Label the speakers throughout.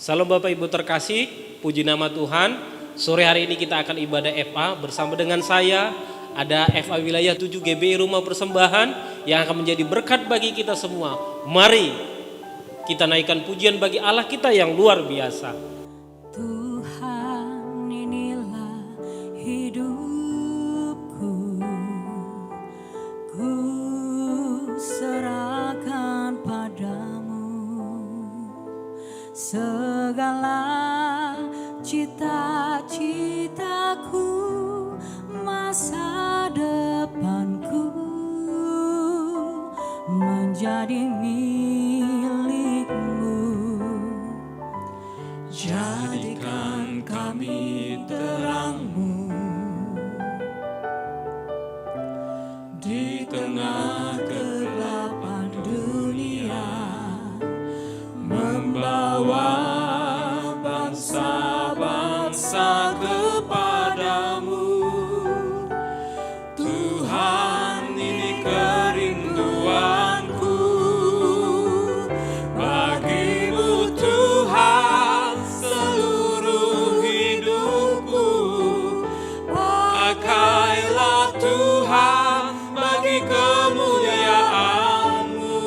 Speaker 1: Salam Bapak Ibu terkasih, puji nama Tuhan. Sore hari ini kita akan ibadah FA bersama dengan saya. Ada FA Wilayah 7 GBI Rumah Persembahan yang akan menjadi berkat bagi kita semua. Mari kita naikkan pujian bagi Allah kita yang luar biasa.
Speaker 2: Tuhan, inilah hidupku, ku serahkan padamu segala cita-citaku, masa depanku menjadi milikmu. Jadikan kami terangmu di tengah kegelapan dunia, membawa bangsa-bangsa kepadamu. Tuhan, ini kerinduanku bagimu Tuhan, seluruh hidupku. Pakailah Tuhan bagi kemuliaan-Mu,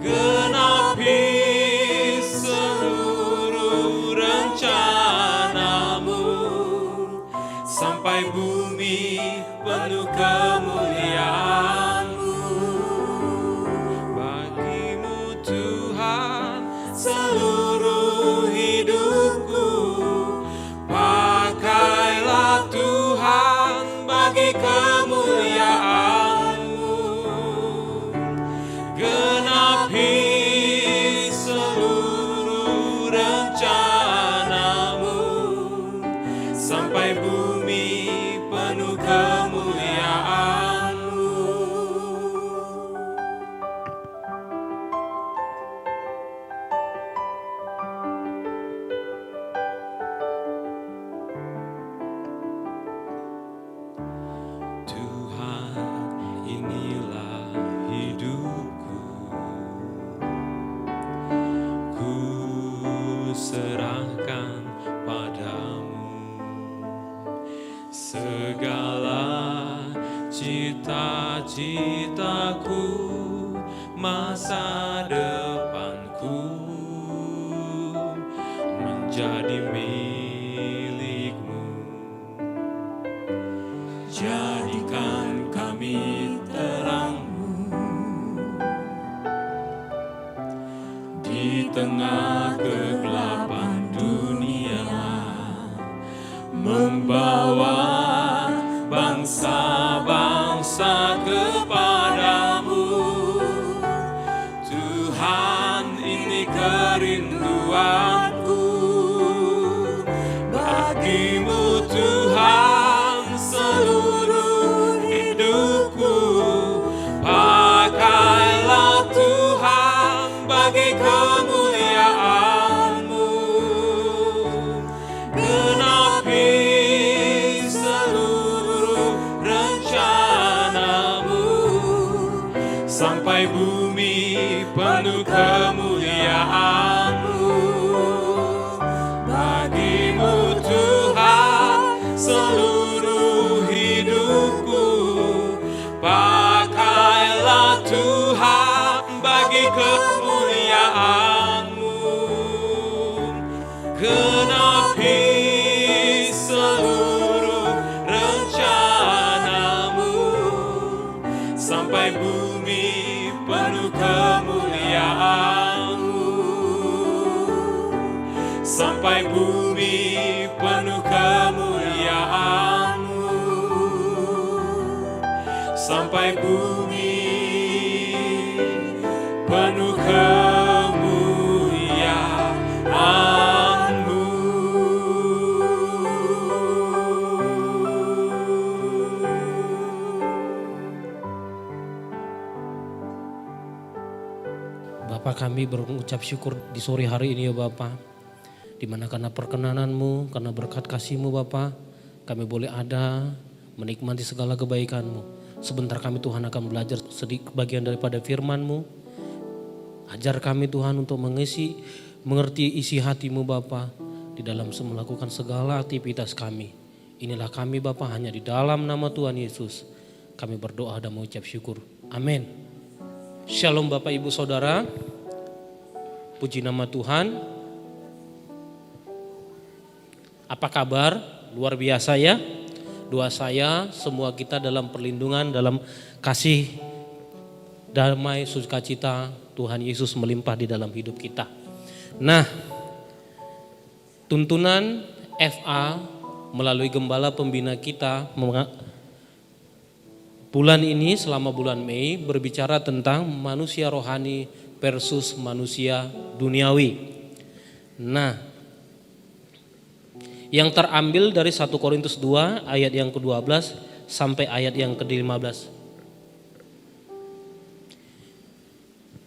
Speaker 2: genapi seluruh rencana-Mu, sampai bumi penuh kemuliaan-Mu. Bagimu Tuhan seluruh hidupku, pakailah Tuhan bagi kemuliaan-Mu, genapi seluruh rencana-Mu, sampai bumi penuh kemuliaan-Mu. Tuhan, inilah hidupku, ku serahkan padamu segala cita-citaku, masa depanku menjadi milikmu. Jadikan kami terangmu di tengah kegelapan dunia, membawa bangsa-bangsa kepadamu. Tuhan, ini kerinduanku bagimu Tuhan, seluruh hidupku. Pakailah Tuhan bagi kemuliaan-Mu, genapi seluruh rencana-Mu, sampai bumi penuh kemuliaan-Mu. Bagimu Tuhan seluruh hidupku, pakailah Tuhan bagi kemuliaan-Mu, genapi seluruh rencana-Mu, sampai bumi penuh kemuliaan-Mu, sampai bumi penuh kemuliaan-Mu, sampai bumi penuh kemuliaan-Mu.
Speaker 1: Bapa, kami berucap syukur di sore hari ini ya Bapa, di mana karena perkenanan-Mu, karena berkat kasih-Mu Bapa, kami boleh ada menikmati segala kebaikan-Mu. Sebentar kami Tuhan akan belajar sedikit bagian daripada firman-Mu. Ajar kami Tuhan untuk mengisi mengerti isi hati-Mu Bapa di dalam melakukan segala aktivitas kami. Inilah kami Bapa, hanya di dalam nama Tuhan Yesus kami berdoa dan mengucap syukur. Amin. Shalom Bapak Ibu Saudara. Puji nama Tuhan. Apa kabar? Luar biasa ya. Doa saya semua kita dalam perlindungan, dalam kasih, damai, sukacita Tuhan Yesus melimpah di dalam hidup kita. Nah, tuntunan FA melalui gembala pembina kita bulan ini selama bulan Mei berbicara tentang manusia rohani versus manusia duniawi. Nah, yang terambil dari 1 Korintus 2 ayat yang ke-12 sampai ayat yang ke-15.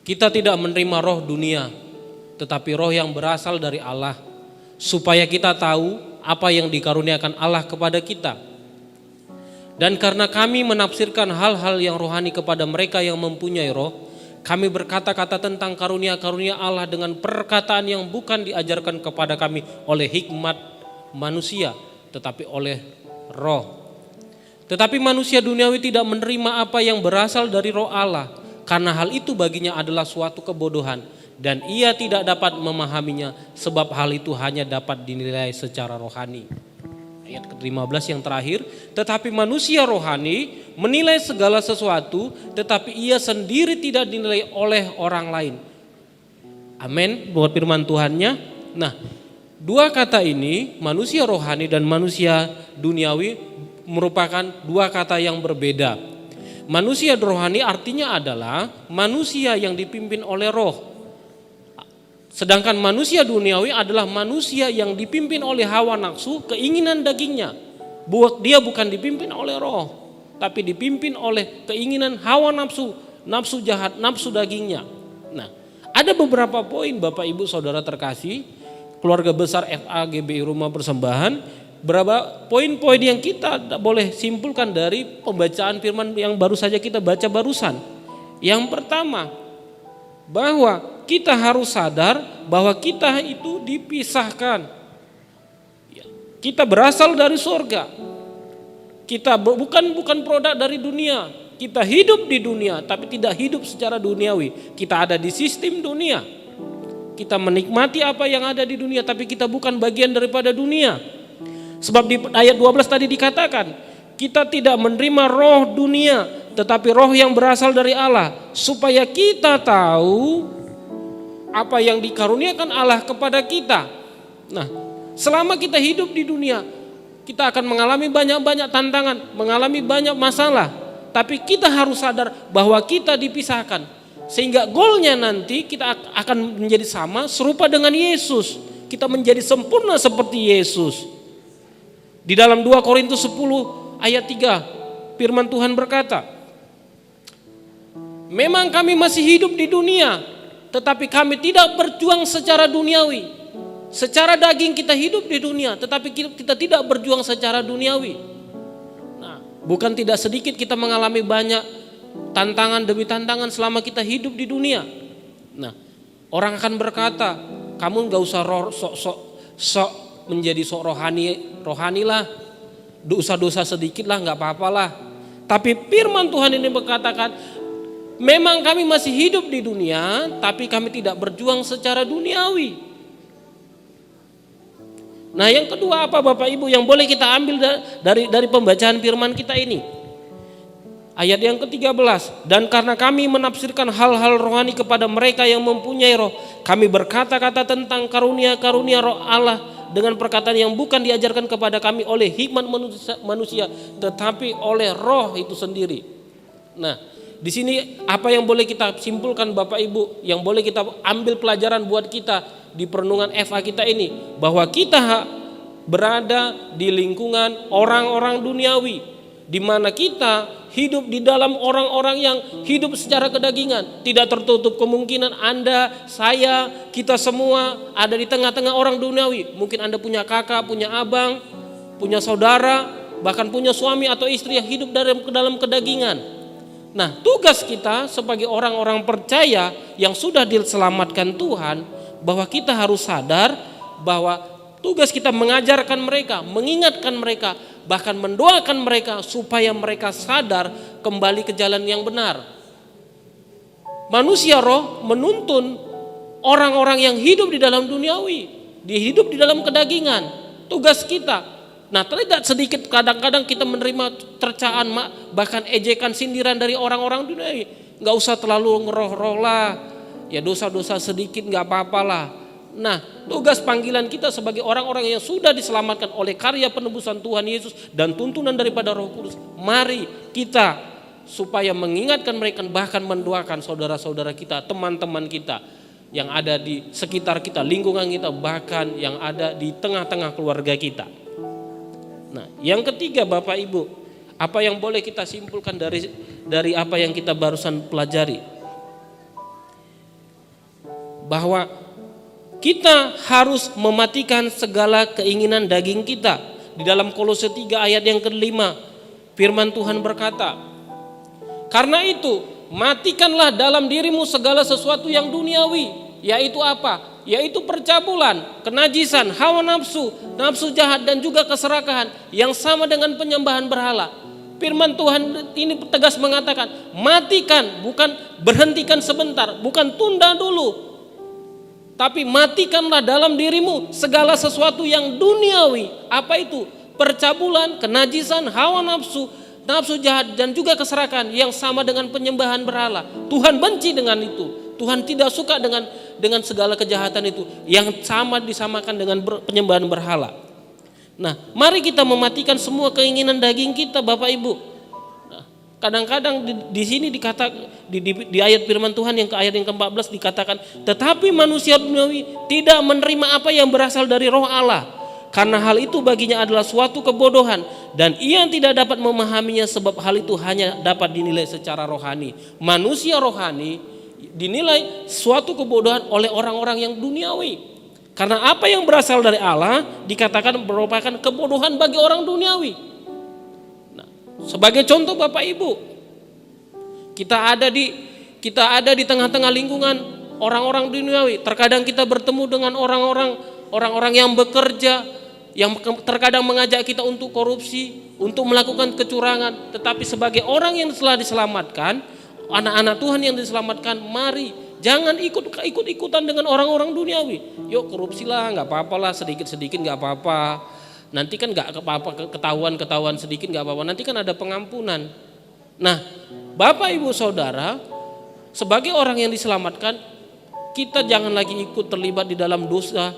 Speaker 1: Kita tidak menerima roh dunia, tetapi roh yang berasal dari Allah, supaya kita tahu apa yang dikaruniakan Allah kepada kita. Dan karena kami menafsirkan hal-hal yang rohani kepada mereka yang mempunyai roh, kami berkata-kata tentang karunia-karunia Allah dengan perkataan yang bukan diajarkan kepada kami oleh hikmat manusia, tetapi oleh roh. Tetapi manusia duniawi tidak menerima apa yang berasal dari roh Allah, karena hal itu baginya adalah suatu kebodohan, dan ia tidak dapat memahaminya, sebab hal itu hanya dapat dinilai secara rohani. Ayat ke-15 yang terakhir, tetapi manusia rohani menilai segala sesuatu, tetapi ia sendiri tidak dinilai oleh orang lain. Amin, buat firman Tuhannya. Nah, dua kata ini, manusia rohani dan manusia duniawi, merupakan dua kata yang berbeda. Manusia rohani artinya adalah manusia yang dipimpin oleh roh. Sedangkan manusia duniawi adalah manusia yang dipimpin oleh hawa nafsu, keinginan dagingnya. Dia bukan dipimpin oleh roh, tapi dipimpin oleh keinginan hawa nafsu, nafsu jahat, nafsu dagingnya. Nah, ada beberapa poin Bapak Ibu Saudara terkasih, keluarga besar FA GBI Rumah Persembahan, berapa poin-poin yang kita boleh simpulkan dari pembacaan firman yang baru saja kita baca barusan. Yang pertama, bahwa kita harus sadar bahwa kita itu dipisahkan. Kita berasal dari surga. Kita bukan produk dari dunia. Kita hidup di dunia tapi tidak hidup secara duniawi. Kita ada di sistem dunia. Kita menikmati apa yang ada di dunia tapi kita bukan bagian daripada dunia. Sebab di ayat 12 tadi dikatakan, kita tidak menerima roh dunia, tetapi roh yang berasal dari Allah, supaya kita tahu apa yang dikaruniakan Allah kepada kita. Nah, selama kita hidup di dunia, kita akan mengalami banyak-banyak tantangan, mengalami banyak masalah. Tapi kita harus sadar bahwa kita dipisahkan. Sehingga goalnya nanti kita akan menjadi sama, serupa dengan Yesus. Kita menjadi sempurna seperti Yesus. Di dalam 2 Korintus 10 ayat 3, firman Tuhan berkata, memang kami masih hidup di dunia, tetapi kami tidak berjuang secara duniawi. Secara daging kita hidup di dunia, tetapi kita tidak berjuang secara duniawi. Nah, bukan tidak sedikit kita mengalami banyak tantangan demi tantangan selama kita hidup di dunia. Nah, orang akan berkata, kamu gak usah sok menjadi sok rohani lah, dosa-dosa sedikit lah, gak apa-apalah. Tapi firman Tuhan ini berkatakan, memang kami masih hidup di dunia, tapi kami tidak berjuang secara duniawi. Nah, yang kedua apa Bapak Ibu yang boleh kita ambil dari pembacaan firman kita ini? Ayat yang ke-13, dan karena kami menafsirkan hal-hal rohani kepada mereka yang mempunyai roh, kami berkata-kata tentang karunia-karunia roh Allah dengan perkataan yang bukan diajarkan kepada kami oleh hikmat manusia, tetapi oleh roh itu sendiri. Nah, di sini apa yang boleh kita simpulkan Bapak Ibu, yang boleh kita ambil pelajaran buat kita di perenungan FA kita ini, bahwa kita berada di lingkungan orang-orang duniawi, di mana kita hidup di dalam orang-orang yang hidup secara kedagingan. Tidak tertutup kemungkinan Anda, saya, kita semua ada di tengah-tengah orang duniawi. Mungkin Anda punya kakak, punya abang, punya saudara, bahkan punya suami atau istri yang hidup dalam kedagingan. Nah, tugas kita sebagai orang-orang percaya yang sudah diselamatkan Tuhan, bahwa kita harus sadar bahwa tugas kita mengajarkan mereka, mengingatkan mereka, bahkan mendoakan mereka supaya mereka sadar kembali ke jalan yang benar. Manusia roh menuntun orang-orang yang hidup di dalam duniawi, hidup di dalam kedagingan. Tugas kita. Nah, tidak sedikit kadang-kadang kita menerima cercaan, bahkan ejekan, sindiran dari orang-orang duniawi. Gak usah terlalu ngeroh-roh lah, ya dosa-dosa sedikit gak apa-apa lah. Nah, tugas panggilan kita sebagai orang-orang yang sudah diselamatkan oleh karya penebusan Tuhan Yesus dan tuntunan daripada Roh Kudus, mari kita supaya mengingatkan mereka, bahkan mendoakan saudara-saudara kita, teman-teman kita yang ada di sekitar kita, lingkungan kita, bahkan yang ada di tengah-tengah keluarga kita. Nah, yang ketiga Bapak Ibu, apa yang boleh kita simpulkan dari apa yang kita barusan pelajari? Bahwa kita harus mematikan segala keinginan daging kita. Di dalam Kolose 3 ayat yang ke-5, firman Tuhan berkata, karena itu matikanlah dalam dirimu segala sesuatu yang duniawi, yaitu apa? Yaitu percabulan, kenajisan, hawa nafsu, nafsu jahat dan juga keserakahan yang sama dengan penyembahan berhala. Firman Tuhan ini tegas mengatakan, matikan, bukan berhentikan sebentar, bukan tunda dulu. Tapi matikanlah dalam dirimu segala sesuatu yang duniawi. Apa itu? Percabulan, kenajisan, hawa nafsu, nafsu jahat dan juga keserakahan yang sama dengan penyembahan berhala. Tuhan benci dengan itu. Tuhan tidak suka dengan segala kejahatan itu yang sama disamakan dengan penyembahan berhala. Nah, mari kita mematikan semua keinginan daging kita, Bapak Ibu. Kadang-kadang di sini dikatakan di ayat firman Tuhan yang ayat yang ke-14 dikatakan, tetapi manusia duniawi tidak menerima apa yang berasal dari Roh Allah, karena hal itu baginya adalah suatu kebodohan dan ia tidak dapat memahaminya sebab hal itu hanya dapat dinilai secara rohani. Manusia rohani dinilai suatu kebodohan oleh orang-orang yang duniawi, karena apa yang berasal dari Allah dikatakan merupakan kebodohan bagi orang duniawi. Sebagai contoh Bapak Ibu, kita ada di tengah-tengah lingkungan orang-orang duniawi. Terkadang kita bertemu dengan orang-orang yang bekerja, yang terkadang mengajak kita untuk korupsi, untuk melakukan kecurangan. Tetapi sebagai orang yang telah diselamatkan, anak-anak Tuhan yang diselamatkan, mari jangan ikut-ikutan dengan orang-orang duniawi. Yuk korupsilah, nggak apa-apalah, sedikit-sedikit nggak apa-apa. Nanti kan gak apa-apa, ketahuan sedikit gak apa-apa, nanti kan ada pengampunan. Nah, Bapak Ibu Saudara, sebagai orang yang diselamatkan, kita jangan lagi ikut terlibat di dalam dosa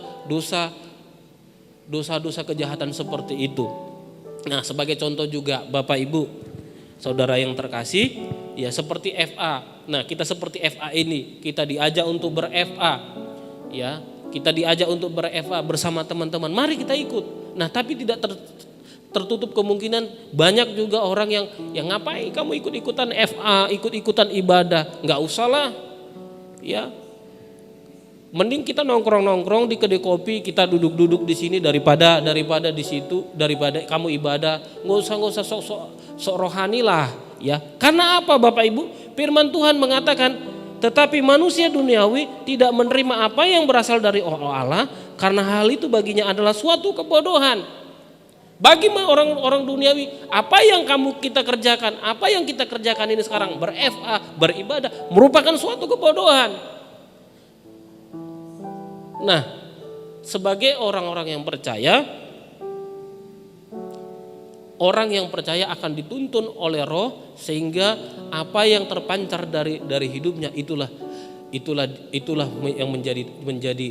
Speaker 1: kejahatan seperti itu. Nah, sebagai contoh juga Bapak Ibu Saudara yang terkasih, ya seperti FA. Nah, kita seperti FA ini, kita diajak untuk ber-FA. Ya, kita diajak untuk ber-FA bersama teman-teman. Mari kita ikut. Nah, tapi tidak tertutup kemungkinan banyak juga orang yang ngapain kamu ikut-ikutan FA, ikut-ikutan ibadah. Nggak usah lah, ya. Mending kita nongkrong di kedai kopi, kita duduk di sini daripada di situ, daripada kamu ibadah. Nggak usah sok rohani lah, ya. Karena apa Bapak Ibu? Firman Tuhan mengatakan, tetapi manusia duniawi tidak menerima apa yang berasal dari Allah, karena hal itu baginya adalah suatu kebodohan. Bagi orang-orang duniawi, apa yang kita kerjakan, apa yang kita kerjakan ini sekarang, ber-FA, beribadah, merupakan suatu kebodohan. Nah, sebagai orang-orang yang percaya, orang yang percaya akan dituntun oleh Roh, sehingga apa yang terpancar dari hidupnya itulah yang menjadi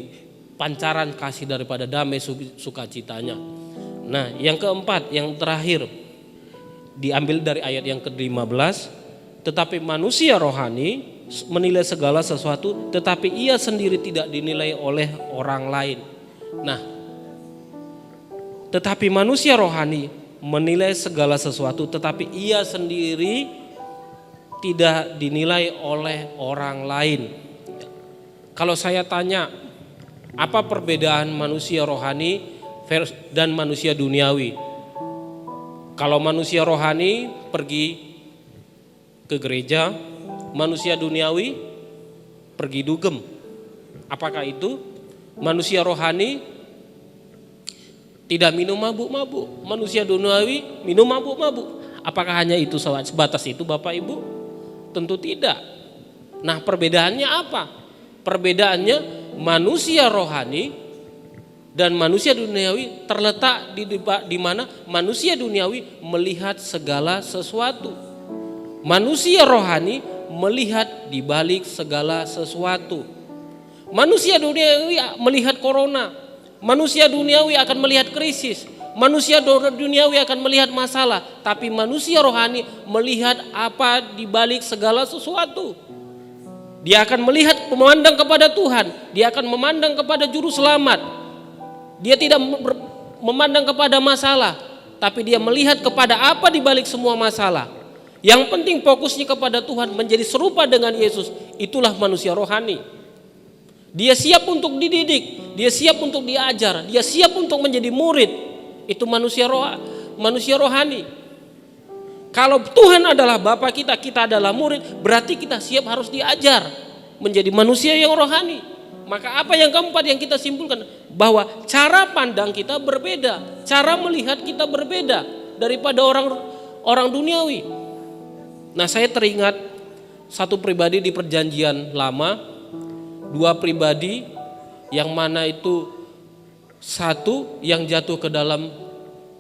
Speaker 1: pancaran kasih daripada damai sukacitanya. Nah, yang keempat, yang terakhir diambil dari ayat yang ke-15, tetapi manusia rohani menilai segala sesuatu, tetapi ia sendiri tidak dinilai oleh orang lain. Nah, tetapi manusia rohani menilai segala sesuatu, tetapi ia sendiri tidak dinilai oleh orang lain. Kalau saya tanya, apa perbedaan manusia rohani dan manusia duniawi? Kalau manusia rohani pergi ke gereja, manusia duniawi pergi dugem. Apakah itu? Manusia rohani tidak minum mabuk-mabuk. Manusia duniawi minum mabuk-mabuk. Apakah hanya itu sebatas itu Bapak Ibu? Tentu tidak. Nah, perbedaannya apa? Perbedaannya manusia rohani dan manusia duniawi terletak di mana manusia duniawi melihat segala sesuatu. Manusia rohani melihat di balik segala sesuatu. Manusia duniawi melihat corona. Manusia duniawi akan melihat krisis. Manusia duniawi akan melihat masalah. Tapi manusia rohani melihat apa di balik segala sesuatu. Dia akan melihat, memandang kepada Tuhan. Dia akan memandang kepada juru selamat. Dia tidak memandang kepada masalah, tapi dia melihat kepada apa di balik semua masalah. Yang penting fokusnya kepada Tuhan, menjadi serupa dengan Yesus. Itulah manusia rohani. Dia siap untuk dididik, dia siap untuk diajar, dia siap untuk menjadi murid. Itu manusia rohani. Kalau Tuhan adalah Bapa kita, kita adalah murid, berarti kita siap harus diajar menjadi manusia yang rohani. Maka apa yang keempat yang kita simpulkan, bahwa cara pandang kita berbeda, cara melihat kita berbeda daripada orang duniawi. Nah, saya teringat satu pribadi di Perjanjian Lama, dua pribadi yang mana itu satu yang jatuh ke dalam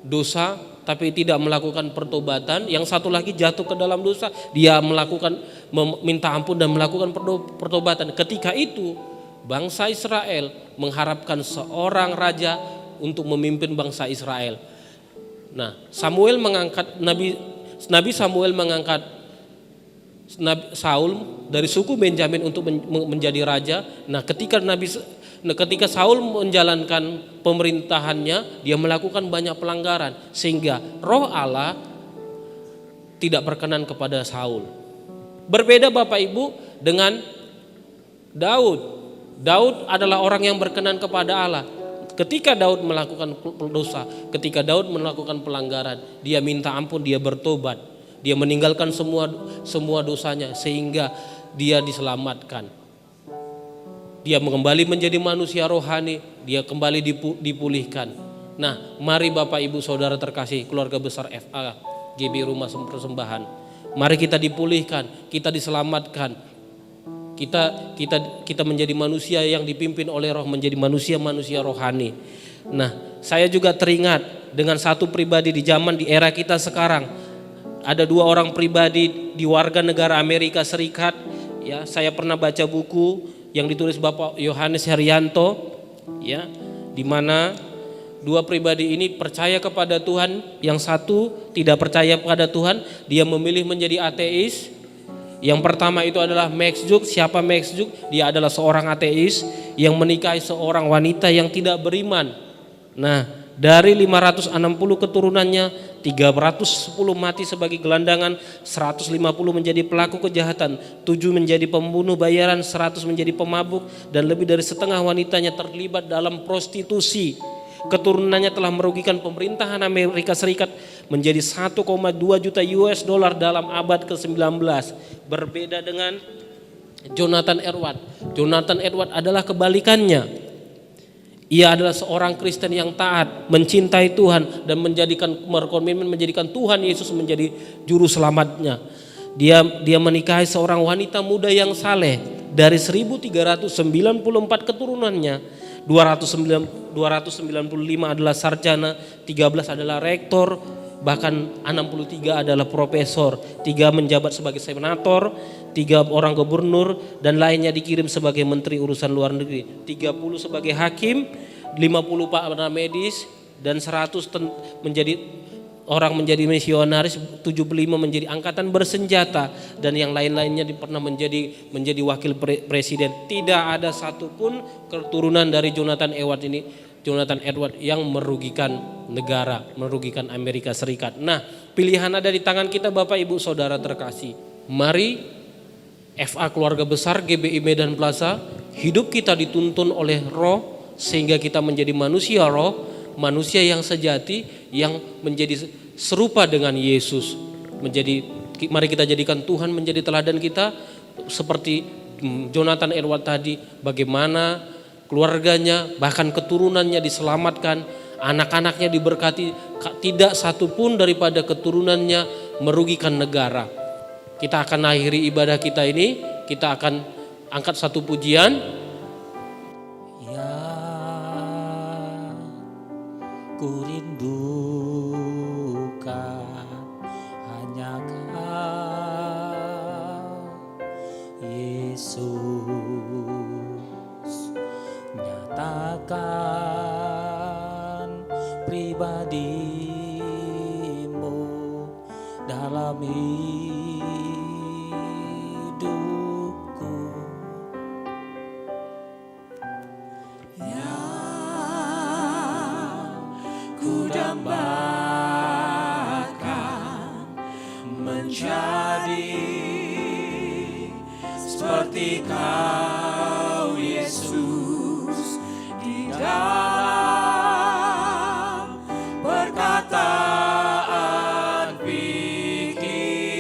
Speaker 1: dosa tapi tidak melakukan pertobatan, yang satu lagi jatuh ke dalam dosa, dia meminta ampun dan melakukan pertobatan. Ketika itu bangsa Israel mengharapkan seorang raja untuk memimpin bangsa Israel. Nah, Nabi Samuel mengangkat Saul dari suku Benjamin untuk menjadi raja. Nah, ketika Saul menjalankan pemerintahannya, dia melakukan banyak pelanggaran sehingga Roh Allah tidak berkenan kepada Saul. Berbeda Bapak Ibu dengan Daud. Daud adalah orang yang berkenan kepada Allah. Ketika Daud melakukan dosa, ketika Daud melakukan pelanggaran, dia minta ampun, dia bertobat, dia meninggalkan semua dosanya sehingga dia diselamatkan. Dia kembali menjadi manusia rohani, dia kembali dipulihkan. Nah, mari Bapak Ibu Saudara terkasih, keluarga besar FA GB Rumah Persembahan, mari kita dipulihkan, kita diselamatkan. Kita menjadi manusia yang dipimpin oleh Roh, menjadi manusia rohani. Nah, saya juga teringat dengan satu pribadi di era kita sekarang. Ada dua orang pribadi di warga negara Amerika Serikat. Ya, saya pernah baca buku yang ditulis Bapak Yohanes Herianto, ya, di mana dua pribadi ini percaya kepada Tuhan, yang satu tidak percaya kepada Tuhan, dia memilih menjadi ateis. Yang pertama itu adalah Max Juk. Siapa Max Juk? Dia adalah seorang ateis yang menikahi seorang wanita yang tidak beriman. Nah, dari 560 keturunannya, 310 mati sebagai gelandangan, 150 menjadi pelaku kejahatan, 7 menjadi pembunuh bayaran, 100 menjadi pemabuk, dan lebih dari setengah wanitanya terlibat dalam prostitusi. Keturunannya telah merugikan pemerintahan Amerika Serikat menjadi 1,2 juta US dollar dalam abad ke-19. Berbeda dengan Jonathan Edwards. Jonathan Edwards adalah kebalikannya. Ia adalah seorang Kristen yang taat, mencintai Tuhan dan berkomitmen menjadikan Tuhan Yesus menjadi juru selamatnya. Dia menikahi seorang wanita muda yang saleh. Dari 1394 keturunannya, 295 adalah sarjana, 13 adalah rektor, bahkan 63 adalah profesor, 3 menjabat sebagai senator, 3 orang gubernur, dan lainnya dikirim sebagai menteri urusan luar negeri, 30 sebagai hakim, 50 para medis, dan 100 menjadi misionaris, 75 menjadi angkatan bersenjata, dan yang lain-lainnya pernah menjadi wakil presiden. Tidak ada satupun keturunan dari Jonathan Edwards yang merugikan negara, merugikan Amerika Serikat. Nah, pilihan ada di tangan kita Bapak Ibu Saudara terkasih. Mari FA Keluarga Besar GBI Medan Plaza, hidup kita dituntun oleh Roh sehingga kita menjadi manusia roh, manusia yang sejati, yang menjadi serupa dengan Yesus. Mari kita jadikan Tuhan menjadi teladan kita seperti Jonathan Edwards tadi, bagaimana keluarganya, bahkan keturunannya diselamatkan, anak-anaknya diberkati, tidak satupun daripada keturunannya merugikan negara. Kita akan akhiri ibadah kita ini, kita akan angkat satu pujian.
Speaker 3: Ya, ku rindukan hanya Kau, Yesus. Nyatakan pribadimu dalam hidupku. Ya, ku dambakan menjadi seperti Kau, Yesus, di dalam perkataan, pikiran,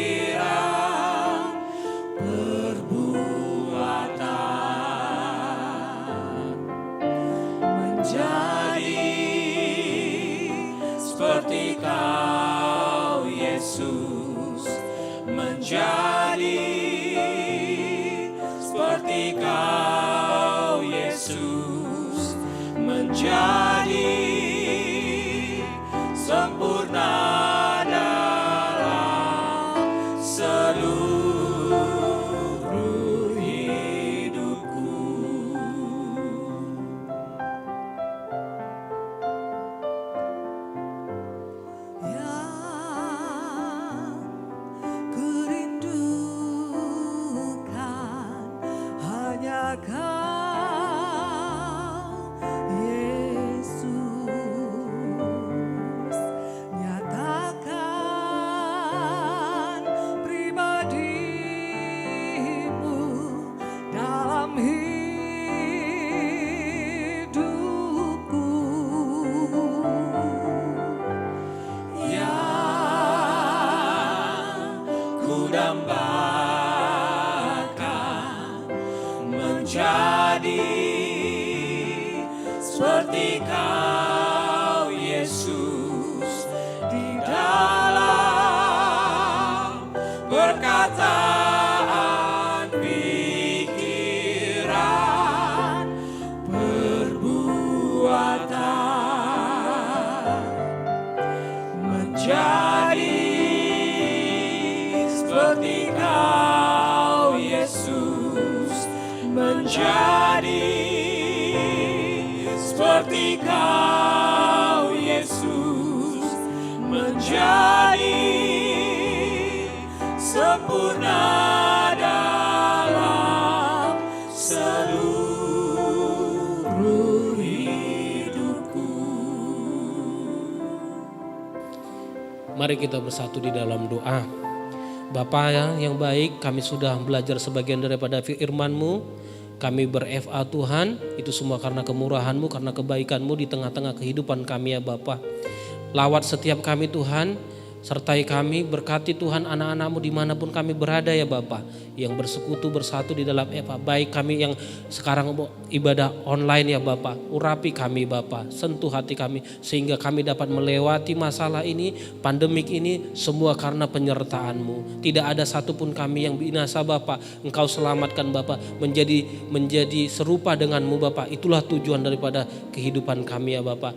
Speaker 3: perbuatan, menjadi seperti Kau, Yesus, menjadi seperti Kau, Yesus, menjadi sempurna dalam seluruh hidupku. Yang ku rindukan hanya Kau, Yesus. Nyatakan pribadimu dalam hidupku. Yang ku dambakan menjadi seperti Kau, Yesus, di dalam perkataan, pikiran, perbuatan, menjadi seperti Kau, Yesus, menjadi seperti Kau, Yesus, menjadi sempurna dalam seluruh hidupku.
Speaker 1: Mari kita bersatu di dalam doa. Bapa yang baik, kami sudah belajar sebagian daripada firman-Mu. Kami ber-FA Tuhan, itu semua karena kemurahan-Mu, karena kebaikan-Mu di tengah-tengah kehidupan kami ya Bapa. Lawat setiap kami Tuhan, sertai kami, berkati Tuhan anak-anak-Mu dimanapun kami berada ya Bapa. Yang bersekutu bersatu di dalam FA, baik kami yang sekarang ibadah online ya Bapa. Urapi kami Bapa, sentuh hati kami sehingga kami dapat melewati masalah ini, pandemik ini, semua karena penyertaan-Mu. Tidak ada satupun kami yang binasa Bapa. Engkau selamatkan Bapa, menjadi serupa dengan-Mu Bapa. Itulah tujuan daripada kehidupan kami ya Bapa.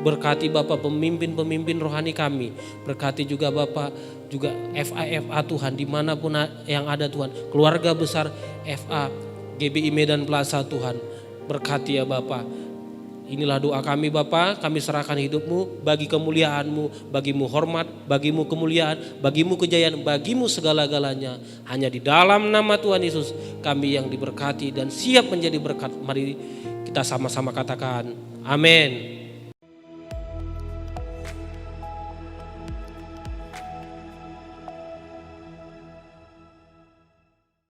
Speaker 1: Berkati Bapak pemimpin-pemimpin rohani kami. Berkati juga Bapak juga FA Tuhan dimanapun yang ada Tuhan. Keluarga besar FA GBI Medan Plaza Tuhan. Berkati ya Bapak. Inilah doa kami Bapak. Kami serahkan hidupmu bagi kemuliaan-Mu. Bagimu hormat, bagimu kemuliaan, bagimu kejayaan, bagimu segala-galanya. Hanya di dalam nama Tuhan Yesus kami yang diberkati dan siap menjadi berkat. Mari kita sama-sama katakan amin.